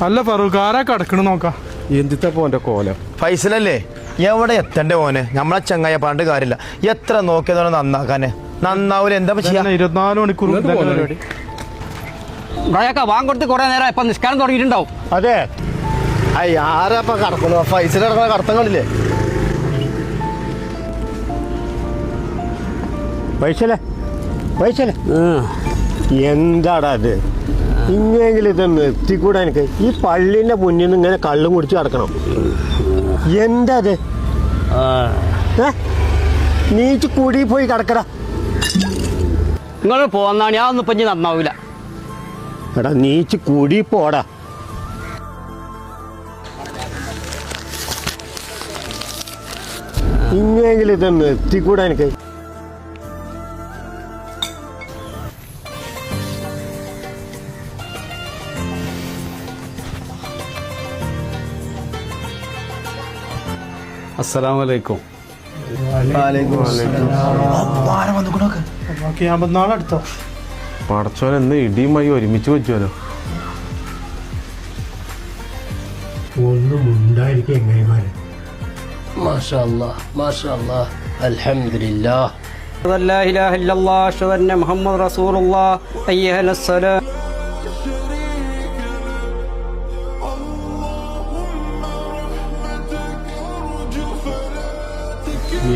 അല്ല ഫറൂഖ് ആരാ കിടക്കണ നോക്കാം. എന്തിത്താ പോന്റെ കോലം? ഫൈസലല്ലേ എവിടെ എത്തണ്ടേ മോനെ? നമ്മളെ ചങ്ങായ പറഞ്ഞിട്ട് കാര്യമില്ല. എത്ര നോക്കിയതാണ് നന്നാക്കാനെ, നന്നാവൂല. എന്താ ചെയ്യാ? 24 മണിക്കൂർ വാങ്ങൊടുത്ത് കുറെ നേരം ഇപ്പൊ നിസ്കാരം തുടങ്ങിയിട്ടുണ്ടാവും. അതെ, ആരാപ്പ കടക്കുന്നു? ഫൈസൽ കിടക്കുന്ന കടത്തം കണ്ടില്ലേ? ഫൈസലേ, ഫൈസലേ, എന്താടാ അത്? ഇങ്ങനെങ്കിലും ഇതൊന്ന് എത്തിക്കൂടാ എനിക്ക്? ഈ പള്ളിന്റെ മുന്നിൽ നിന്ന് ഇങ്ങനെ കള്ളും കുടിച്ച് കിടക്കണം. എന്താ അത്? നീച്ച് കൂടി പോയി കിടക്കടാ. നിങ്ങൾ പോന്നാണ്, ഞാൻ ഒന്നും പഞ്ഞ് നന്നാവൂല. എടാ നീച്ച് കൂടി പോടാ. ഇങ്ങനെങ്കിലും ഇതൊന്ന് എത്തിക്കൂടാ എനിക്ക്? അസ്സലാമലൈക്കും. നാളെടുത്തോ പടച്ചോൻ എന്ന് ഇടിയുമായി ഒരുമിച്ച് വെച്ചോലോ. ഒന്നും ഉണ്ടായിരിക്കും എങ്ങനെമാരെ. മാഷാ അല്ലാഹ്, മാഷാ അല്ലാഹ്, അൽഹംദുലില്ലാഹ്. ലാ ഇലാഹ ഇല്ലല്ലാഹ് അഷ്ഹദു അന്ന മുഹമ്മദ് റസൂലുള്ളാഹ്. അയ്യഹലസ്സലാം.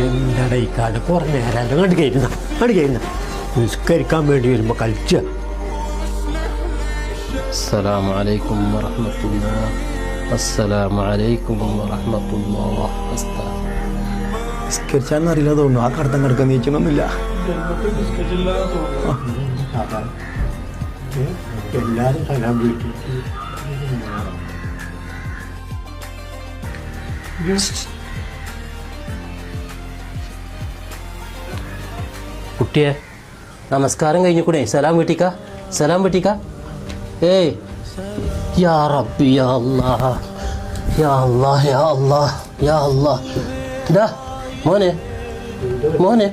എന്താടാ ഈ കാട്? കുറേ നേരം അങ്ങോട്ട് കയറുന്ന നിസ്കരിക്കാൻ വേണ്ടി വരുമ്പോ കളിച്ച. അസ്സലാമു അലൈക്കും വറഹ്മത്തുള്ളാഹ്, അസ്സലാമു അലൈക്കും വറഹ്മത്തുള്ളാഹ്. നിസ്കരിച്ചാന്ന് അറിയില്ല തോന്നുന്നു. ആ കടത്തം കിടക്കാൻ നീച്ചണമൊന്നുമില്ല. എല്ലാരും സലാം വീട്ടിൽ. കുട്ടിയെ, നമസ്കാരം കഴിഞ്ഞുകൂടെ? സലാം വീട്ടിക്ക, സലാം വീട്ടിക്ക. ഏയ് യാ റബ്ബി, യാ അല്ലാഹ്, യാ അല്ലാഹ്, യാ അല്ലാഹ്, യാ അല്ലാഹ്. ഇതാ മോനെ, മോനെ,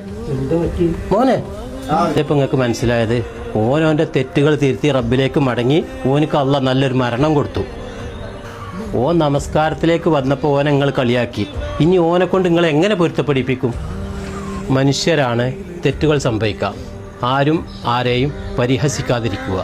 മോനെ. ഇപ്പം നിങ്ങൾക്ക് മനസ്സിലായത്? ഓനോൻ്റെ തെറ്റുകൾ തിരുത്തി റബ്ബിലേക്ക് മടങ്ങി ഓനക്ക് അള്ളാഹ് നല്ലൊരു മരണം കൊടുത്തു. ഓൻ നമസ്കാരത്തിലേക്ക് വന്നപ്പോൾ ഓനെ നിങ്ങൾ കളിയാക്കി. ഇനി ഓനെ കൊണ്ട് നിങ്ങൾ എങ്ങനെ പൊരുത്തപ്പെടിപ്പിക്കും? മനുഷ്യരാണ്, തെറ്റുകൾ സംഭവിക്കാം. ആരും ആരെയും പരിഹസിക്കാതിരിക്കുക.